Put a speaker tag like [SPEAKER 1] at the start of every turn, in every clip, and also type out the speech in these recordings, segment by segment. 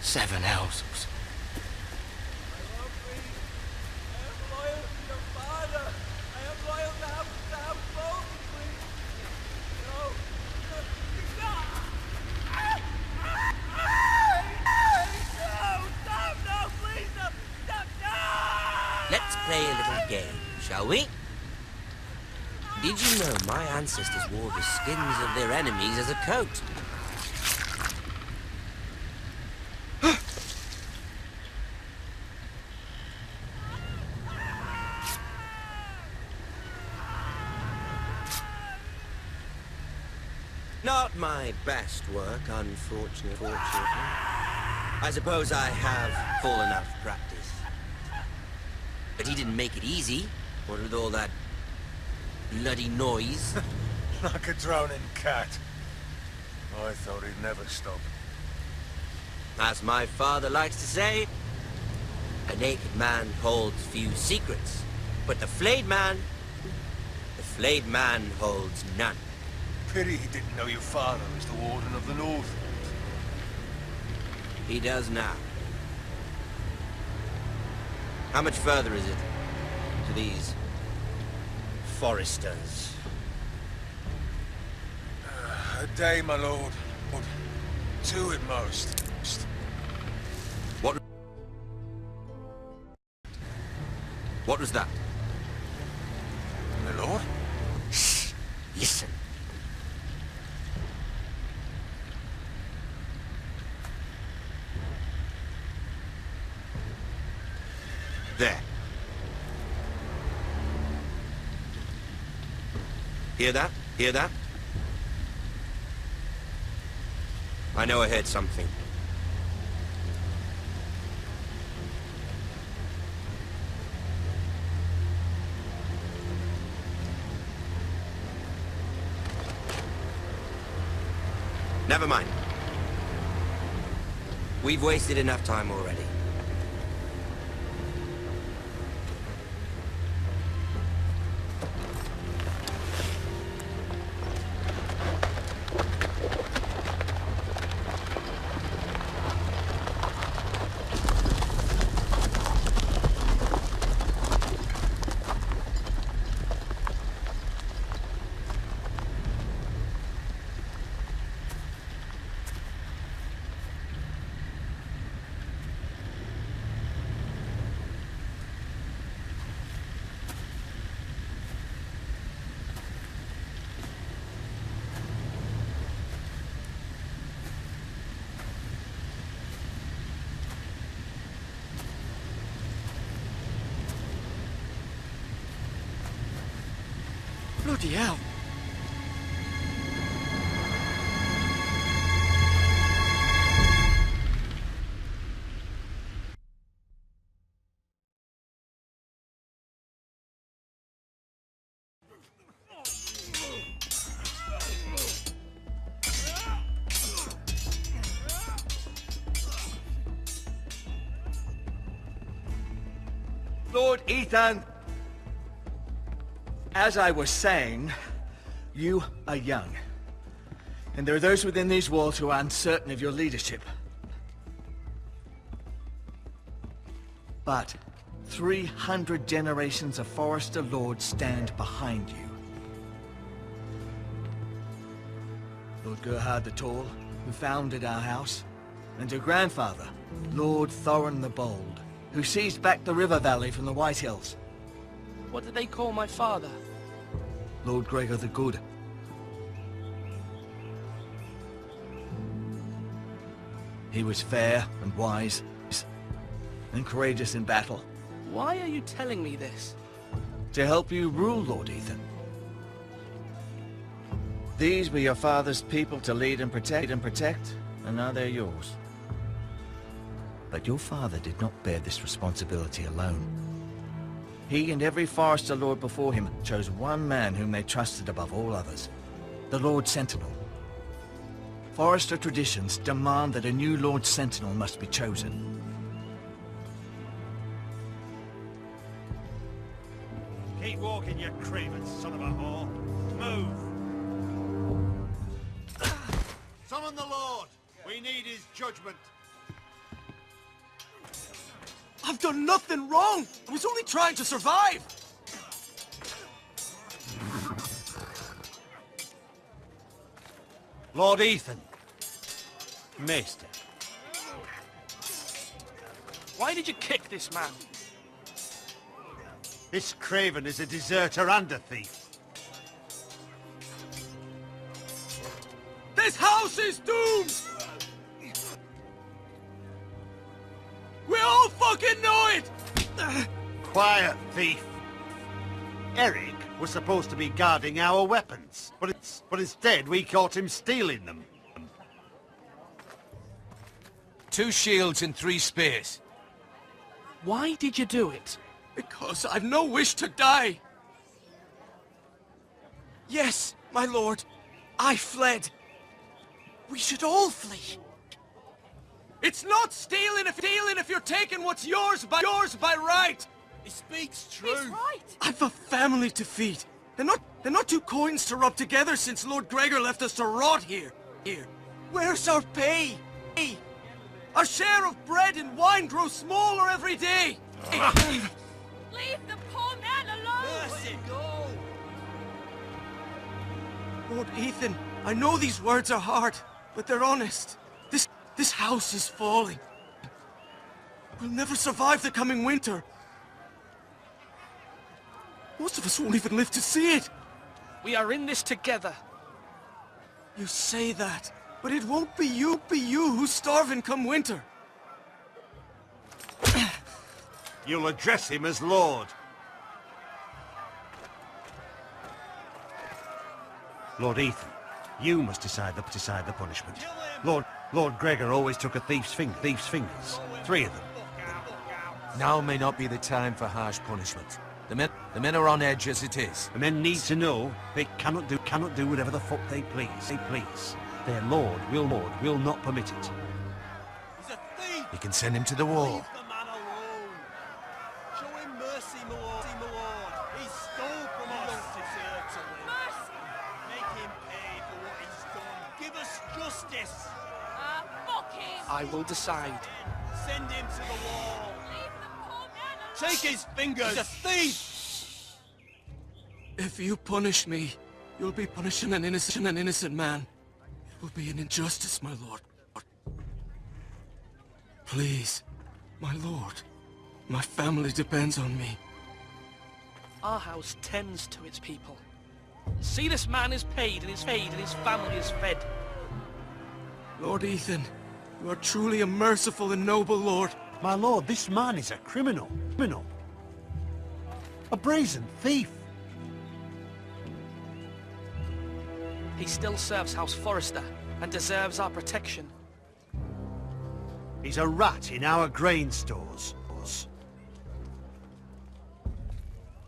[SPEAKER 1] 7 elves.
[SPEAKER 2] Let's play a little game, shall we? Did you know my ancestors wore the skins of their enemies as a coat? Not my best work, unfortunately. I suppose I have fallen out of practice. But he didn't make it easy, what with all that bloody noise.
[SPEAKER 3] Like a drowning cat. I thought he'd never stop.
[SPEAKER 2] As my father likes to say, a naked man holds few secrets, but the flayed man holds none.
[SPEAKER 3] Pity he didn't know your father was the Warden of the North.
[SPEAKER 2] He does now. How much further is it to these foresters?
[SPEAKER 3] A day, my lord. Or 2 at most.
[SPEAKER 2] What was that?
[SPEAKER 3] My lord?
[SPEAKER 2] Shh! Listen. There. Hear that? Hear that? I know I heard something. Never mind. We've wasted enough time already.
[SPEAKER 1] Bloody hell.
[SPEAKER 4] Lord Ethan, as I was saying, you are young. And there are those within these walls who are uncertain of your leadership. But 300 generations of Forester Lords stand behind you. Lord Gerhard the Tall, who founded our house, and your grandfather, Lord Thorin the Bold, who seized back the river valley from the White Hills.
[SPEAKER 1] What did they call my father?
[SPEAKER 4] Lord Gregor the Good. He was fair and wise, and courageous in battle.
[SPEAKER 1] Why are you telling me this?
[SPEAKER 4] To help you rule, Lord Ethan. These were your father's people to lead and protect, and now they're yours. But your father did not bear this responsibility alone. He and every Forester Lord before him chose one man whom they trusted above all others, the Lord Sentinel. Forester traditions demand that a new Lord Sentinel must be chosen.
[SPEAKER 3] Keep walking, you craven son of a whore. Move. Summon the Lord. We need his judgment.
[SPEAKER 1] I've done nothing wrong! I was only trying to survive!
[SPEAKER 3] Lord Ethan. Maester.
[SPEAKER 1] Why did you kick this man?
[SPEAKER 3] This craven is a deserter and a thief.
[SPEAKER 1] This house is doomed! We all fucking know it!
[SPEAKER 3] Quiet, thief. Eric was supposed to be guarding our weapons, but instead we caught him stealing them.
[SPEAKER 5] 2 shields and 3 spears.
[SPEAKER 1] Why did you do it? Because I've no wish to die. Yes, my lord. I fled. We should all flee. It's not stealing if you're taking what's yours by right.
[SPEAKER 5] He speaks true.
[SPEAKER 6] He's right.
[SPEAKER 1] I've a family to feed. They're not 2 coins to rub together since Lord Gregor left us to rot here. Where's our pay? Our share of bread and wine grows smaller every day.
[SPEAKER 6] Leave the poor man alone.
[SPEAKER 5] Mercy, go.
[SPEAKER 1] Lord Ethan, I know these words are hard, but they're honest. This house is falling. We'll never survive the coming winter. Most of us won't even live to see it. We are in this together. You say that, but it won't be you who's starving come winter.
[SPEAKER 3] You'll address him as Lord. Lord Ethan, you must decide the punishment. Lord Gregor always took a thief's fingers. 3 of them.
[SPEAKER 5] Now may not be the time for harsh punishment. The men are on edge as it is.
[SPEAKER 3] The men need to know they cannot do whatever the fuck they please. Their Lord will not permit it.
[SPEAKER 5] He's a thief! You can send him to the wall.
[SPEAKER 7] Leave the man alone. Show him mercy, my lord. He stole from us. He don't deserve to live.
[SPEAKER 6] Mercy.
[SPEAKER 7] Make him pay for what he's done. Give us justice.
[SPEAKER 6] Fuck him.
[SPEAKER 1] I will decide.
[SPEAKER 7] Send him to the wall.
[SPEAKER 6] Leave the poor man alone.
[SPEAKER 7] Take his fingers.
[SPEAKER 5] He's a thief!
[SPEAKER 1] If you punish me, you'll be punishing an innocent man. It will be an injustice, my lord. Please, my lord. My family depends on me. Our house tends to its people. See, this man is paid and his family is fed. Lord Ethan, you are truly a merciful and noble lord.
[SPEAKER 3] My lord, this man is a criminal. A brazen thief.
[SPEAKER 1] He still serves House Forrester and deserves our protection.
[SPEAKER 3] He's a rat in our grain stores.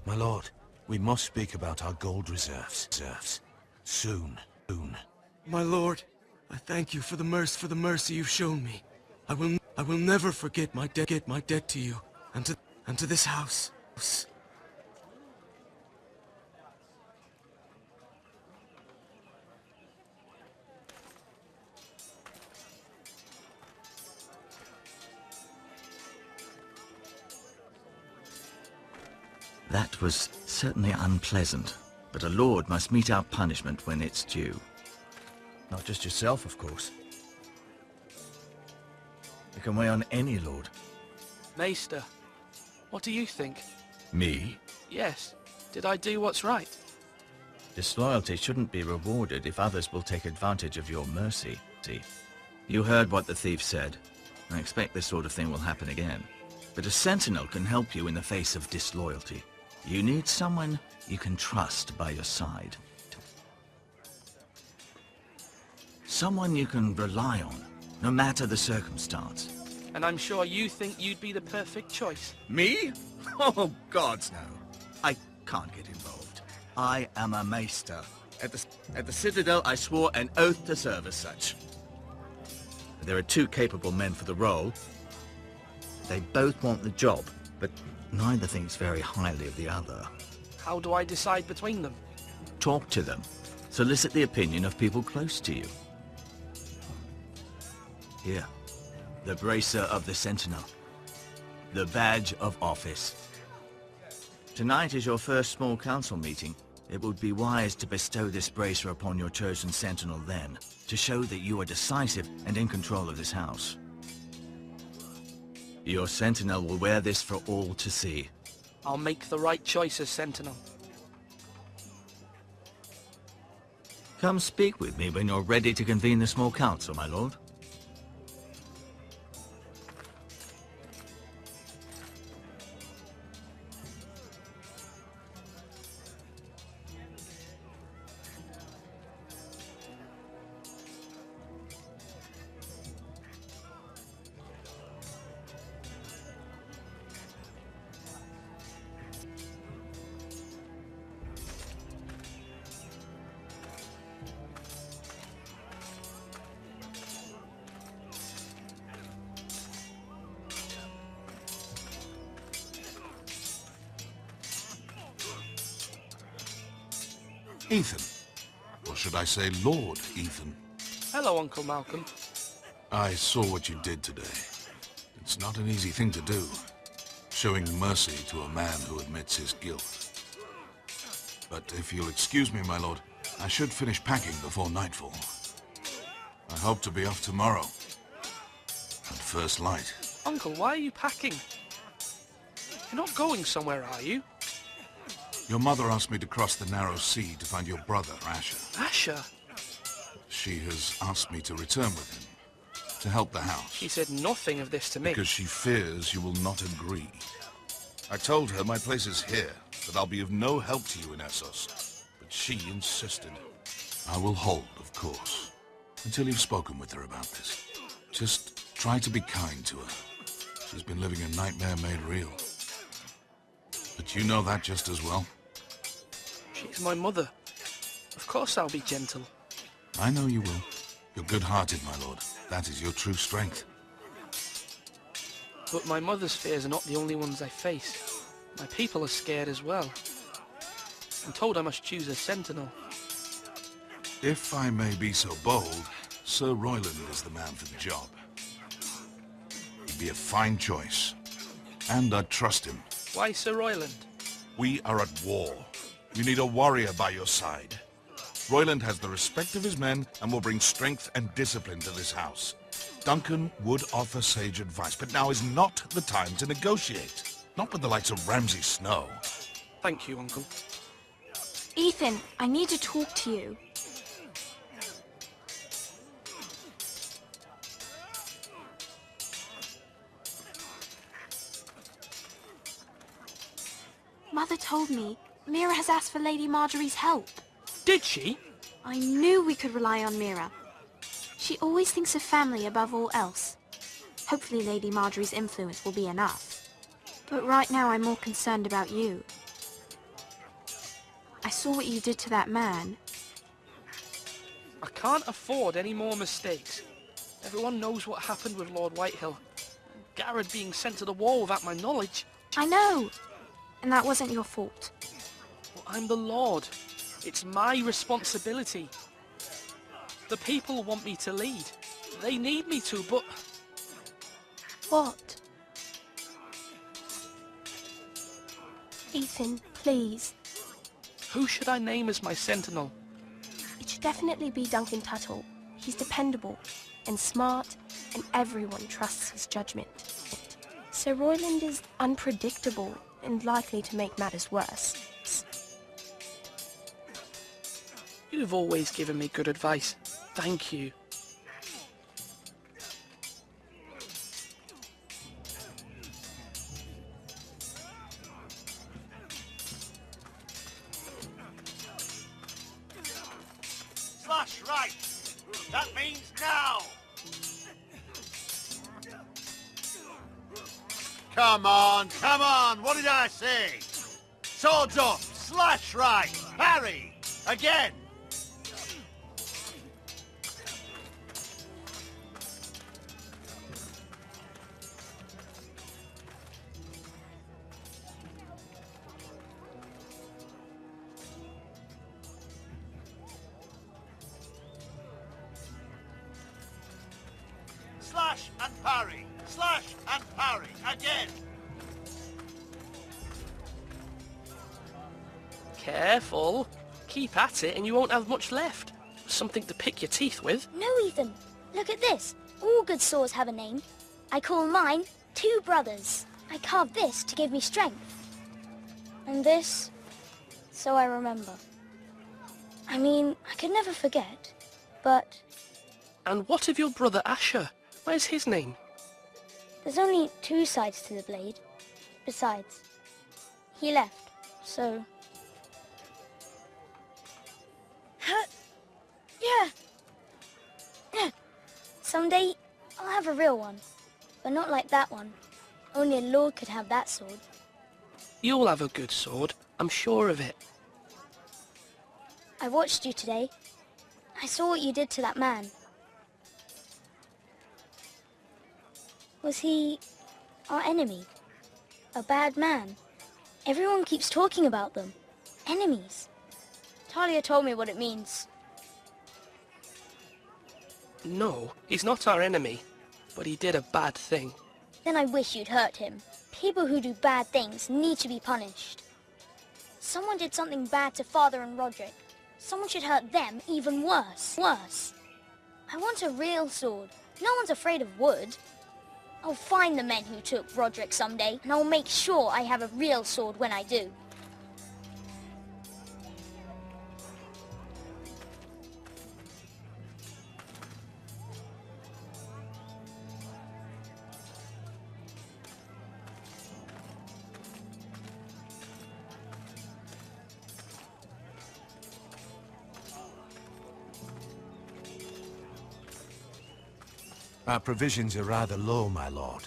[SPEAKER 5] My lord, we must speak about our gold reserves. Soon.
[SPEAKER 1] My lord, I thank you for the mercy you've shown me. I will never forget my debt to you and to this house.
[SPEAKER 4] That was certainly unpleasant, but a lord must mete out punishment when it's due. Not just yourself, of course. It can weigh on any lord.
[SPEAKER 1] Maester, what do you think?
[SPEAKER 4] Me?
[SPEAKER 1] Yes. Did I do what's right?
[SPEAKER 4] Disloyalty shouldn't be rewarded if others will take advantage of your mercy. See, you heard what the thief said. I expect this sort of thing will happen again. But a sentinel can help you in the face of disloyalty. You need someone you can trust by your side. Someone you can rely on, no matter the circumstance.
[SPEAKER 1] And I'm sure you think you'd be the perfect choice.
[SPEAKER 4] Me? Oh, gods no. I can't get involved. I am a maester. At the Citadel, I swore an oath to serve as such. There are 2 capable men for the role. They both want the job, but neither thinks very highly of the other.
[SPEAKER 1] How do I decide between them?
[SPEAKER 4] Talk to them. Solicit the opinion of people close to you. Here, the bracer of the Sentinel. The badge of office. Tonight is your first small council meeting. It would be wise to bestow this bracer upon your chosen Sentinel then, to show that you are decisive and in control of this house. Your Sentinel will wear this for all to see.
[SPEAKER 1] I'll make the right choice as Sentinel.
[SPEAKER 4] Come speak with me when you're ready to convene the small council, my lord.
[SPEAKER 5] Ethan. Or should I say Lord Ethan?
[SPEAKER 1] Hello, Uncle Malcolm.
[SPEAKER 5] I saw what you did today. It's not an easy thing to do. Showing mercy to a man who admits his guilt. But if you'll excuse me, my lord, I should finish packing before nightfall. I hope to be off tomorrow. At first light.
[SPEAKER 1] Uncle, why are you packing? You're not going somewhere, are you?
[SPEAKER 5] Your mother asked me to cross the narrow sea to find your brother, Asher.
[SPEAKER 1] Asher?
[SPEAKER 5] She has asked me to return with him, to help the house.
[SPEAKER 1] She said nothing of this to me.
[SPEAKER 5] Because she fears you will not agree. I told her my place is here, that I'll be of no help to you in Essos. But she insisted. I will hold, of course, until you've spoken with her about this. Just try to be kind to her. She's been living a nightmare made real. But you know that just as well.
[SPEAKER 1] She's my mother. Of course I'll be gentle.
[SPEAKER 5] I know you will. You're good-hearted, my lord. That is your true strength.
[SPEAKER 1] But my mother's fears are not the only ones I face. My people are scared as well. I'm told I must choose a sentinel.
[SPEAKER 5] If I may be so bold, Sir Royland is the man for the job. He'd be a fine choice. And I'd trust him.
[SPEAKER 1] Why Sir Royland?
[SPEAKER 5] We are at war. You need a warrior by your side. Royland has the respect of his men and will bring strength and discipline to this house. Duncan would offer sage advice, but now is not the time to negotiate. Not with the likes of Ramsay Snow.
[SPEAKER 1] Thank you, Uncle.
[SPEAKER 8] Ethan, I need to talk to you. Mother told me Mira has asked for Lady Marjorie's help.
[SPEAKER 1] Did she?
[SPEAKER 8] I knew we could rely on Mira. She always thinks of family above all else. Hopefully Lady Marjorie's influence will be enough. But right now I'm more concerned about you. I saw what you did to that man.
[SPEAKER 1] I can't afford any more mistakes. Everyone knows what happened with Lord Whitehill. Garrett being sent to the war without my knowledge.
[SPEAKER 8] I know! And that wasn't your fault.
[SPEAKER 1] Well, I'm the Lord. It's my responsibility. The people want me to lead. They need me to, but...
[SPEAKER 8] What? Ethan, please.
[SPEAKER 1] Who should I name as my sentinel?
[SPEAKER 9] It should definitely be Duncan Tuttle. He's dependable and smart, and everyone trusts his judgment. Sir Royland is unpredictable and likely to make matters worse.
[SPEAKER 1] You've always given me good advice. Thank you.
[SPEAKER 3] Slash right! That means now! Come on! What did I say? Swords up! Slash right! Parry! Again! Slash and parry. Slash and parry. Again.
[SPEAKER 1] Careful. Keep at it and you won't have much left. Something to pick your teeth with.
[SPEAKER 10] No, Ethan. Look at this. All good swords have a name. I call mine Two Brothers. I carved this to give me strength. And this, so I remember. I mean, I could never forget, but...
[SPEAKER 1] And what of your brother Asher? Where's his name?
[SPEAKER 10] There's only two sides to the blade. Besides, he left, so... Yeah. Someday, I'll have a real one. But not like that one. Only a lord could have that sword.
[SPEAKER 1] You'll have a good sword. I'm sure of it.
[SPEAKER 10] I watched you today. I saw what you did to that man. Was he our enemy? A bad man? Everyone keeps talking about them. Enemies. Talia told me what it means.
[SPEAKER 1] No, he's not our enemy. But he did a bad thing.
[SPEAKER 10] Then I wish you'd hurt him. People who do bad things need to be punished. Someone did something bad to Father and Roderick. Someone should hurt them even worse. I want a real sword. No one's afraid of wood. I'll find the men who took Roderick someday, and I'll make sure I have a real sword when I do.
[SPEAKER 11] Our provisions are rather low, my lord.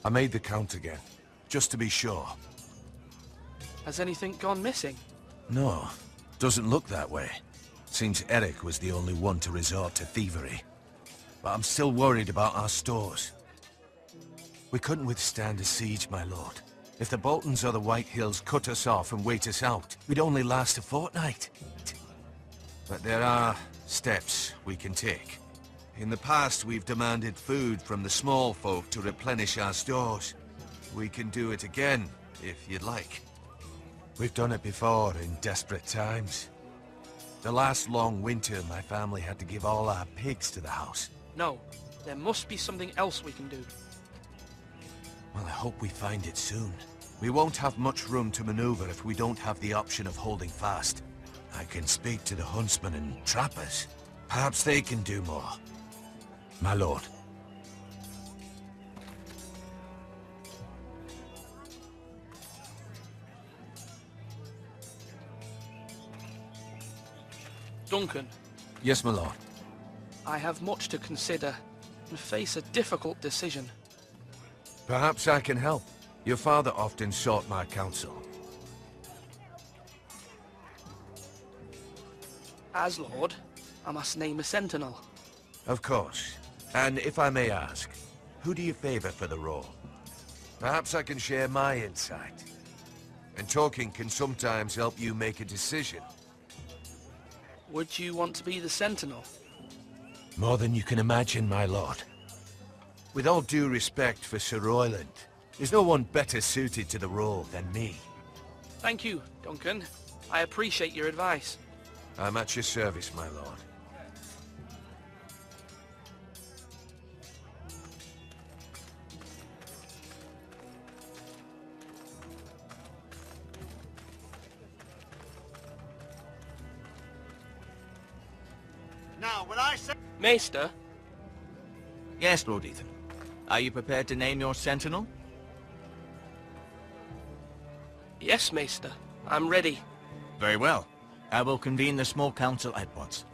[SPEAKER 11] I made the count again, just to be sure.
[SPEAKER 1] Has anything gone missing?
[SPEAKER 11] No, doesn't look that way. Seems Eric was the only one to resort to thievery. But I'm still worried about our stores. We couldn't withstand a siege, my lord. If the Boltons or the White Hills cut us off and wait us out, we'd only last a fortnight. But there are steps we can take. In the past, we've demanded food from the small folk to replenish our stores. We can do it again, if you'd like. We've done it before in desperate times. The last long winter, my family had to give all our pigs to the house.
[SPEAKER 1] No, there must be something else we can do.
[SPEAKER 11] Well, I hope we find it soon. We won't have much room to maneuver if we don't have the option of holding fast. I can speak to the huntsmen and trappers. Perhaps they can do more. My lord.
[SPEAKER 1] Duncan.
[SPEAKER 11] Yes, my lord.
[SPEAKER 1] I have much to consider and face a difficult decision.
[SPEAKER 11] Perhaps I can help. Your father often sought my counsel.
[SPEAKER 1] As Lord, I must name a sentinel.
[SPEAKER 11] Of course. And if I may ask, who do you favor for the role? Perhaps I can share my insight. And talking can sometimes help you make a decision.
[SPEAKER 1] Would you want to be the sentinel?
[SPEAKER 11] More than you can imagine, my lord. With all due respect for Sir Royland, there's no one better suited to the role than me.
[SPEAKER 1] Thank you, Duncan. I appreciate your advice.
[SPEAKER 11] I'm at your service, my lord.
[SPEAKER 3] Now, when I say...
[SPEAKER 1] Maester?
[SPEAKER 4] Yes, Lord Ethan. Are you prepared to name your sentinel?
[SPEAKER 1] Yes, Maester. I'm ready.
[SPEAKER 4] Very well. I will convene the small council at once.